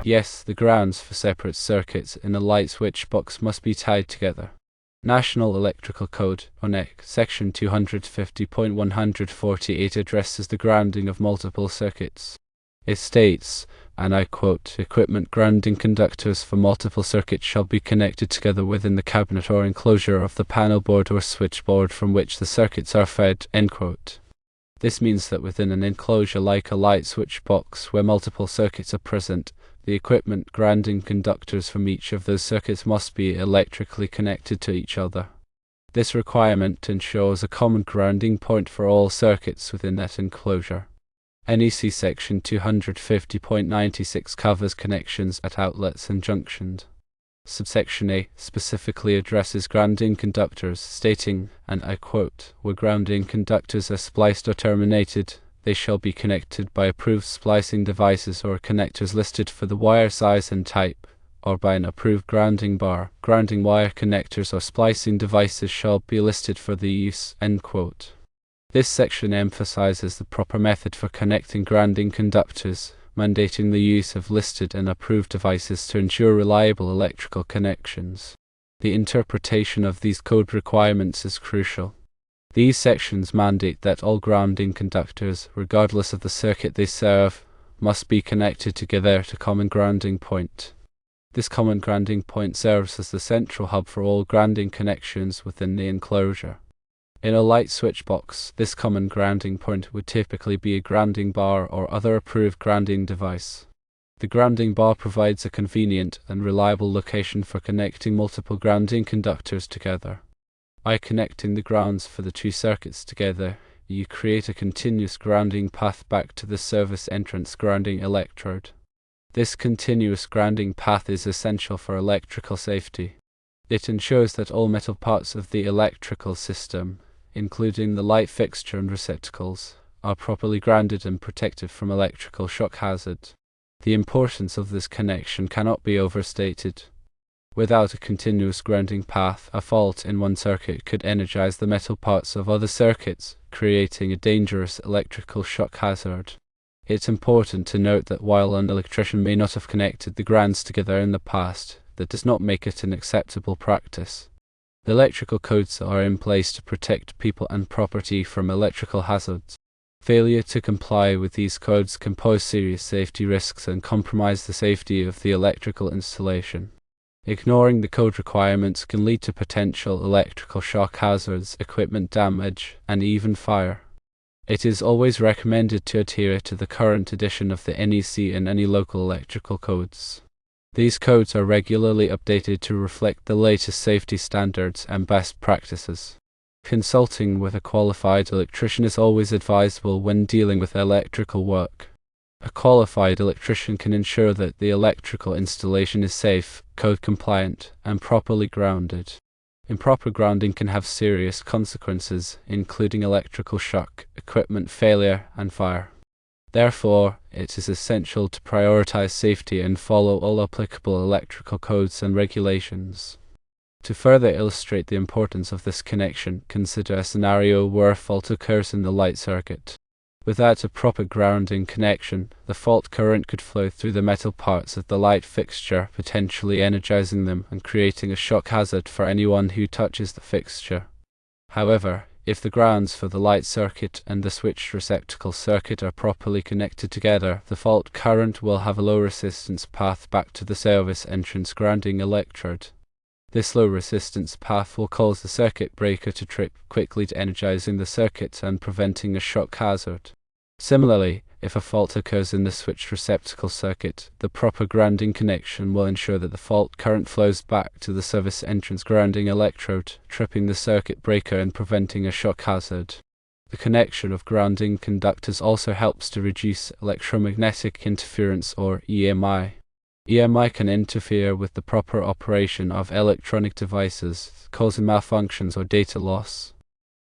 Yes, the grounds for separate circuits in a light switch box must be tied together. National Electrical Code, (NEC), Section 250.148 addresses the grounding of multiple circuits. It states, and I quote, "Equipment grounding conductors for multiple circuits shall be connected together within the cabinet or enclosure of the panel board or switchboard from which the circuits are fed." End quote. This means that within an enclosure like a light switch box where multiple circuits are present, the equipment grounding conductors from each of those circuits must be electrically connected to each other. This requirement ensures a common grounding point for all circuits within that enclosure. NEC Section 250.96 covers connections at outlets and junctions. Subsection A specifically addresses grounding conductors, stating, and I quote, "Where grounding conductors are spliced or terminated, they shall be connected by approved splicing devices or connectors listed for the wire size and type, or by an approved grounding bar. Grounding wire connectors or splicing devices shall be listed for the use." End quote. This section emphasizes the proper method for connecting grounding conductors, mandating the use of listed and approved devices to ensure reliable electrical connections. The interpretation of these code requirements is crucial. These sections mandate that all grounding conductors, regardless of the circuit they serve, must be connected together at a common grounding point. This common grounding point serves as the central hub for all grounding connections within the enclosure. In a light switch box, this common grounding point would typically be a grounding bar or other approved grounding device. The grounding bar provides a convenient and reliable location for connecting multiple grounding conductors together. By connecting the grounds for the two circuits together, you create a continuous grounding path back to the service entrance grounding electrode. This continuous grounding path is essential for electrical safety. It ensures that all metal parts of the electrical system, including the light fixture and receptacles, are properly grounded and protected from electrical shock hazard. The importance of this connection cannot be overstated. Without a continuous grounding path, a fault in one circuit could energize the metal parts of other circuits, creating a dangerous electrical shock hazard. It's important to note that while an electrician may not have connected the grounds together in the past, that does not make it an acceptable practice. The electrical codes are in place to protect people and property from electrical hazards. Failure to comply with these codes can pose serious safety risks and compromise the safety of the electrical installation. Ignoring the code requirements can lead to potential electrical shock hazards, equipment damage, and even fire. It is always recommended to adhere to the current edition of the NEC and any local electrical codes. These codes are regularly updated to reflect the latest safety standards and best practices. Consulting with a qualified electrician is always advisable when dealing with electrical work. A qualified electrician can ensure that the electrical installation is safe, code compliant, and properly grounded. Improper grounding can have serious consequences, including electrical shock, equipment failure, and fire. Therefore, it is essential to prioritize safety and follow all applicable electrical codes and regulations. To further illustrate the importance of this connection, consider a scenario where a fault occurs in the light circuit. Without a proper grounding connection, the fault current could flow through the metal parts of the light fixture, potentially energizing them and creating a shock hazard for anyone who touches the fixture. However, if the grounds for the light circuit and the switched receptacle circuit are properly connected together, the fault current will have a low resistance path back to the service entrance grounding electrode. This low resistance path will cause the circuit breaker to trip, quickly energizing the circuit and preventing a shock hazard. Similarly, if a fault occurs in the switched receptacle circuit, the proper grounding connection will ensure that the fault current flows back to the service entrance grounding electrode, tripping the circuit breaker and preventing a shock hazard. The connection of grounding conductors also helps to reduce electromagnetic interference, or EMI. EMI can interfere with the proper operation of electronic devices, causing malfunctions or data loss.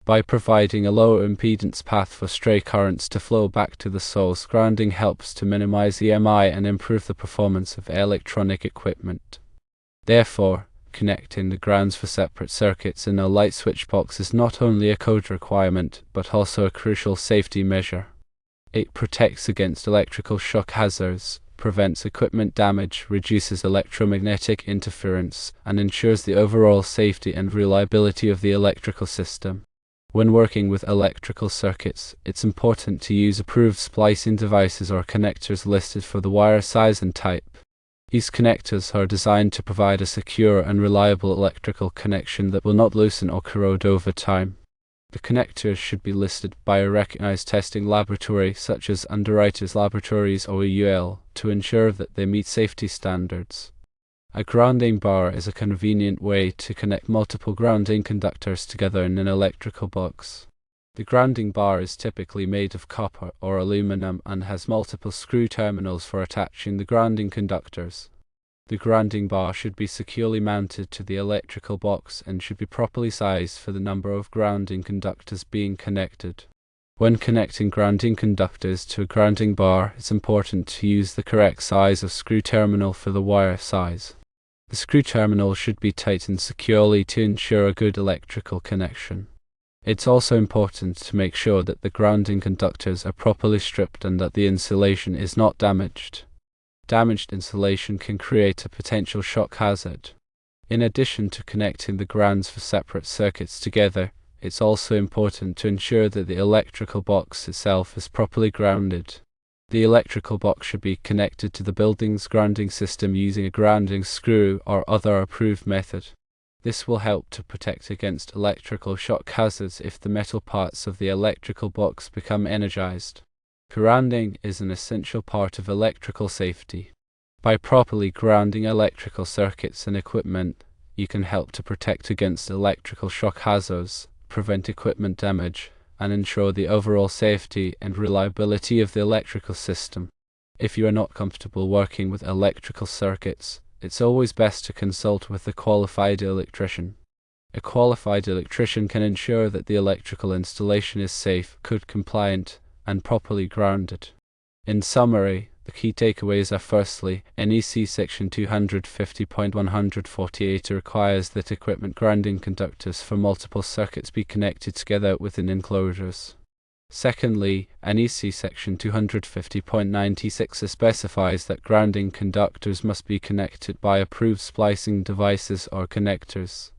By providing a low impedance path for stray currents to flow back to the source, grounding helps to minimize EMI and improve the performance of electronic equipment. Therefore, connecting the grounds for separate circuits in a light switch box is not only a code requirement, but also a crucial safety measure. It protects against electrical shock hazards, prevents equipment damage, reduces electromagnetic interference, and ensures the overall safety and reliability of the electrical system. When working with electrical circuits, it's important to use approved splicing devices or connectors listed for the wire size and type. These connectors are designed to provide a secure and reliable electrical connection that will not loosen or corrode over time. The connectors should be listed by a recognized testing laboratory such as Underwriters Laboratories or UL to ensure that they meet safety standards. A grounding bar is a convenient way to connect multiple grounding conductors together in an electrical box. The grounding bar is typically made of copper or aluminum and has multiple screw terminals for attaching the grounding conductors. The grounding bar should be securely mounted to the electrical box and should be properly sized for the number of grounding conductors being connected. When connecting grounding conductors to a grounding bar, it's important to use the correct size of screw terminal for the wire size. The screw terminal should be tightened securely to ensure a good electrical connection. It's also important to make sure that the grounding conductors are properly stripped and that the insulation is not damaged. Damaged insulation can create a potential shock hazard. In addition to connecting the grounds for separate circuits together, it's also important to ensure that the electrical box itself is properly grounded. The electrical box should be connected to the building's grounding system using a grounding screw or other approved method. This will help to protect against electrical shock hazards if the metal parts of the electrical box become energized. Grounding is an essential part of electrical safety. By properly grounding electrical circuits and equipment, you can help to protect against electrical shock hazards, prevent equipment damage, and ensure the overall safety and reliability of the electrical system. If you are not comfortable working with electrical circuits, it's always best to consult with a qualified electrician. A qualified electrician can ensure that the electrical installation is safe, code compliant, and properly grounded. In summary, the key takeaways are: firstly, NEC section 250.148 requires that equipment grounding conductors for multiple circuits be connected together within enclosures. Secondly, NEC section 250.96 specifies that grounding conductors must be connected by approved splicing devices or connectors.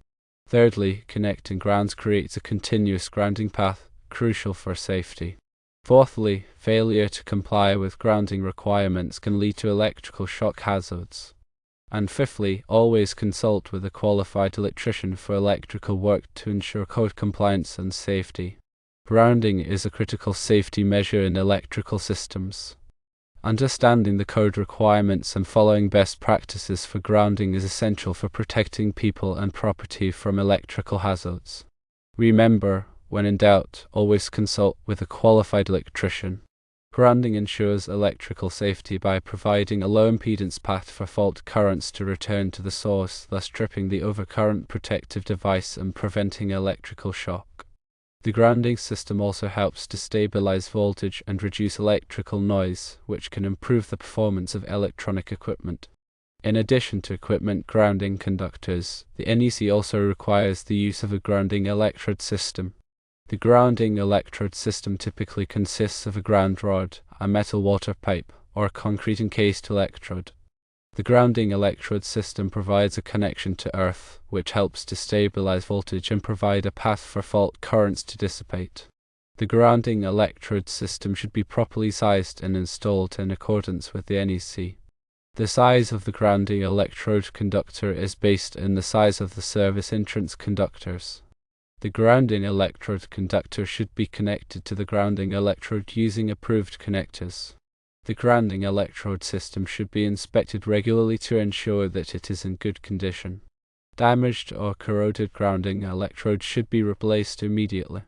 Thirdly, connecting grounds creates a continuous grounding path, crucial for safety. Fourthly, failure to comply with grounding requirements can lead to electrical shock hazards. And fifthly, always consult with a qualified electrician for electrical work to ensure code compliance and safety. Grounding is a critical safety measure in electrical systems. Understanding the code requirements and following best practices for grounding is essential for protecting people and property from electrical hazards. Remember, when in doubt, always consult with a qualified electrician. Grounding ensures electrical safety by providing a low impedance path for fault currents to return to the source, thus tripping the overcurrent protective device and preventing electrical shock. The grounding system also helps to stabilize voltage and reduce electrical noise, which can improve the performance of electronic equipment. In addition to equipment grounding conductors, the NEC also requires the use of a grounding electrode system. The grounding electrode system typically consists of a ground rod, a metal water pipe, or a concrete encased electrode. The grounding electrode system provides a connection to earth, which helps to stabilize voltage and provide a path for fault currents to dissipate. The grounding electrode system should be properly sized and installed in accordance with the NEC. The size of the grounding electrode conductor is based on the size of the service entrance conductors. The grounding electrode conductor should be connected to the grounding electrode using approved connectors. The grounding electrode system should be inspected regularly to ensure that it is in good condition. Damaged or corroded grounding electrodes should be replaced immediately.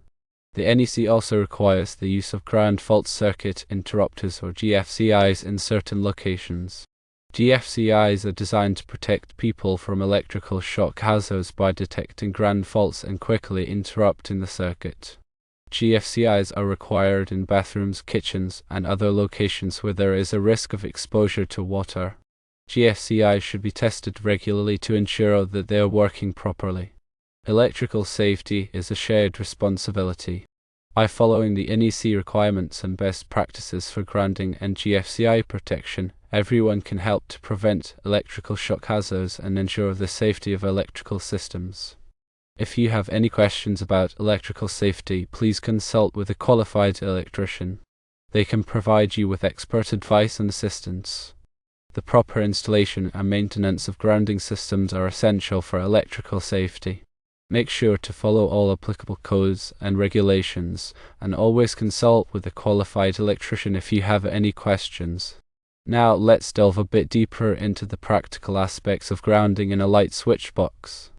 The NEC also requires the use of ground fault circuit interrupters or GFCIs in certain locations. GFCIs are designed to protect people from electrical shock hazards by detecting ground faults and quickly interrupting the circuit. GFCIs are required in bathrooms, kitchens, and other locations where there is a risk of exposure to water. GFCIs should be tested regularly to ensure that they are working properly. Electrical safety is a shared responsibility. By following the NEC requirements and best practices for grounding and GFCI protection, Everyone can help to prevent electrical shock hazards and ensure the safety of electrical systems. If you have any questions about electrical safety, please consult with a qualified electrician. They can provide you with expert advice and assistance. The proper installation and maintenance of grounding systems are essential for electrical safety. Make sure to follow all applicable codes and regulations, and always consult with a qualified electrician if you have any questions. Now let's delve a bit deeper into the practical aspects of grounding in a light switch box.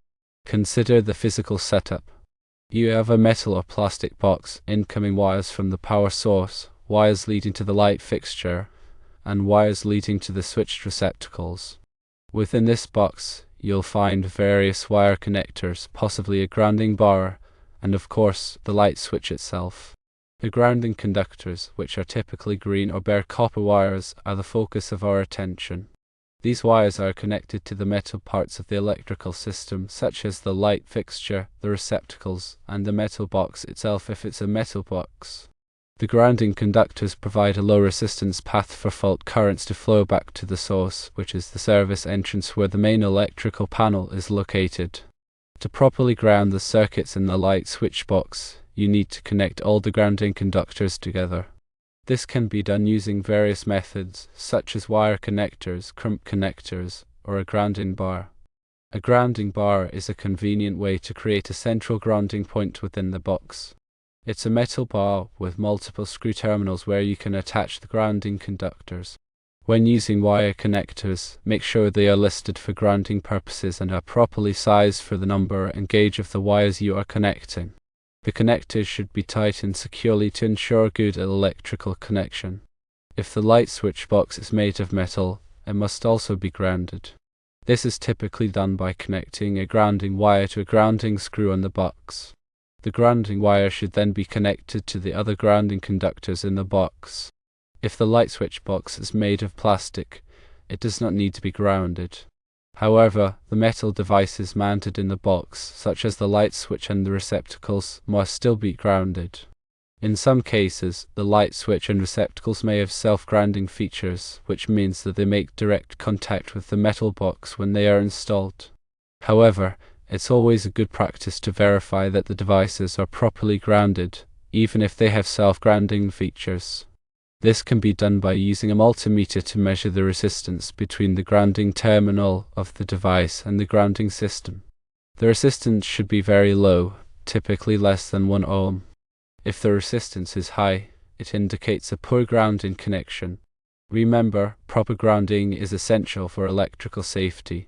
Consider the physical setup. You have a metal or plastic box, incoming wires from the power source, wires leading to the light fixture, and wires leading to the switched receptacles. Within this box, you'll find various wire connectors, possibly a grounding bar, and of course, the light switch itself. The grounding conductors, which are typically green or bare copper wires, are the focus of our attention. These wires are connected to the metal parts of the electrical system, such as the light fixture, the receptacles, and the metal box itself if it's a metal box. The grounding conductors provide a low resistance path for fault currents to flow back to the source, which is the service entrance where the main electrical panel is located. To properly ground the circuits in the light switch box, you need to connect all the grounding conductors together. This can be done using various methods, such as wire connectors, crimp connectors, or a grounding bar. A grounding bar is a convenient way to create a central grounding point within the box. It's a metal bar with multiple screw terminals where you can attach the grounding conductors. When using wire connectors, make sure they are listed for grounding purposes and are properly sized for the number and gauge of the wires you are connecting. The connectors should be tightened securely to ensure good electrical connection. If the light switch box is made of metal, it must also be grounded. This is typically done by connecting a grounding wire to a grounding screw on the box. The grounding wire should then be connected to the other grounding conductors in the box. If the light switch box is made of plastic, it does not need to be grounded. However, the metal devices mounted in the box, such as the light switch and the receptacles, must still be grounded. In some cases, the light switch and receptacles may have self-grounding features, which means that they make direct contact with the metal box when they are installed. However, it's always a good practice to verify that the devices are properly grounded, even if they have self-grounding features. This can be done by using a multimeter to measure the resistance between the grounding terminal of the device and the grounding system. The resistance should be very low, typically less than 1 ohm. If the resistance is high, it indicates a poor grounding connection. Remember, proper grounding is essential for electrical safety.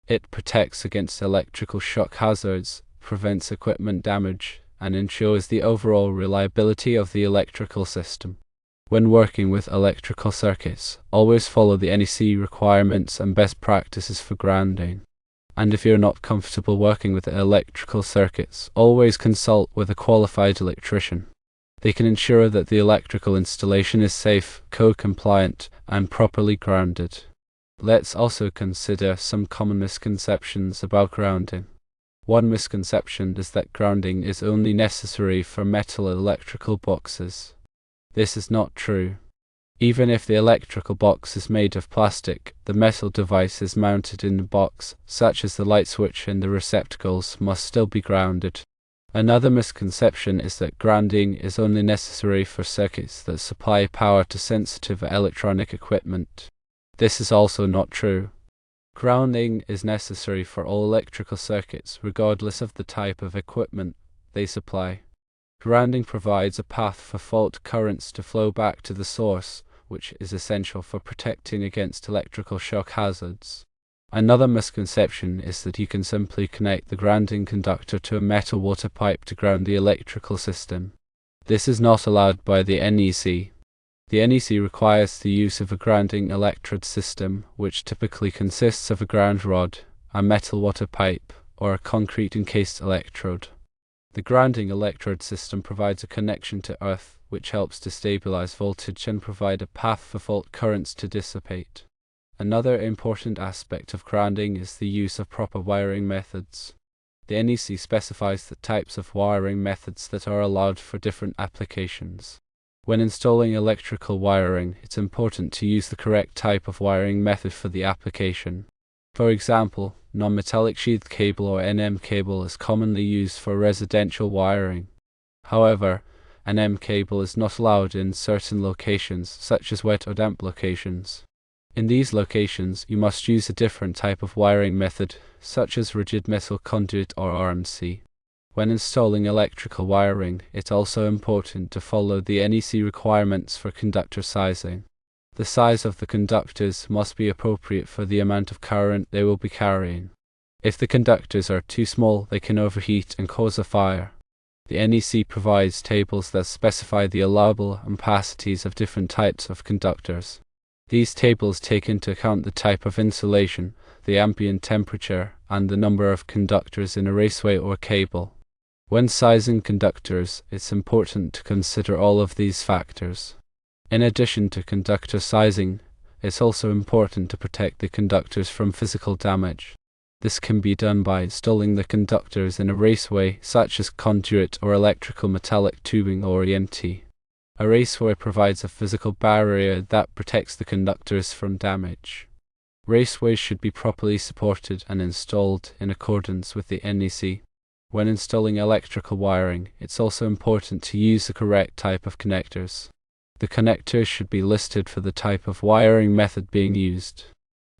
It protects against electrical shock hazards, prevents equipment damage, and ensures the overall reliability of the electrical system. When working with electrical circuits, always follow the NEC requirements and best practices for grounding. And if you're not comfortable working with electrical circuits, always consult with a qualified electrician. They can ensure that the electrical installation is safe, code-compliant, and properly grounded. Let's also consider some common misconceptions about grounding. One misconception is that grounding is only necessary for metal electrical boxes. This is not true. Even if the electrical box is made of plastic, the metal devices mounted in the box, such as the light switch and the receptacles, must still be grounded. Another misconception is that grounding is only necessary for circuits that supply power to sensitive electronic equipment. This is also not true. Grounding is necessary for all electrical circuits, regardless of the type of equipment they supply. Grounding provides a path for fault currents to flow back to the source, which is essential for protecting against electrical shock hazards. Another misconception is that you can simply connect the grounding conductor to a metal water pipe to ground the electrical system. This is not allowed by the NEC. The NEC requires the use of a grounding electrode system, which typically consists of a ground rod, a metal water pipe, or a concrete encased electrode. The grounding electrode system provides a connection to earth, which helps to stabilize voltage and provide a path for fault currents to dissipate. Another important aspect of grounding is the use of proper wiring methods. The NEC specifies the types of wiring methods that are allowed for different applications. When installing electrical wiring, it's important to use the correct type of wiring method for the application. For example, non-metallic sheath cable or NM cable is commonly used for residential wiring. However, NM cable is not allowed in certain locations, such as wet or damp locations. In these locations, you must use a different type of wiring method, such as rigid metal conduit or RMC. When installing electrical wiring, it's also important to follow the NEC requirements for conductor sizing. The size of the conductors must be appropriate for the amount of current they will be carrying. If the conductors are too small, they can overheat and cause a fire. The NEC provides tables that specify the allowable ampacities of different types of conductors. These tables take into account the type of insulation, the ambient temperature, and the number of conductors in a raceway or cable. When sizing conductors, it's important to consider all of these factors. In addition to conductor sizing, it's also important to protect the conductors from physical damage. This can be done by installing the conductors in a raceway, such as conduit or electrical metallic tubing or EMT. A raceway provides a physical barrier that protects the conductors from damage. Raceways should be properly supported and installed in accordance with the NEC. When installing electrical wiring, it's also important to use the correct type of connectors. The connectors should be listed for the type of wiring method being used.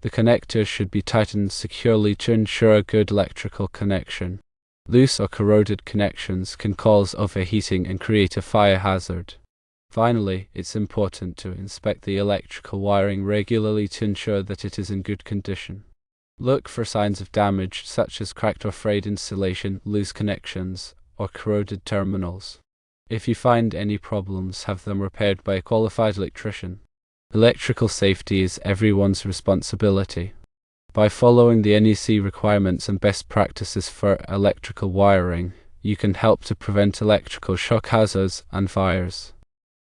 The connectors should be tightened securely to ensure a good electrical connection. Loose or corroded connections can cause overheating and create a fire hazard. Finally, it's important to inspect the electrical wiring regularly to ensure that it is in good condition. Look for signs of damage such as cracked or frayed insulation, loose connections, or corroded terminals. If you find any problems, have them repaired by a qualified electrician. Electrical safety is everyone's responsibility. By following the NEC requirements and best practices for electrical wiring, you can help to prevent electrical shock hazards and fires.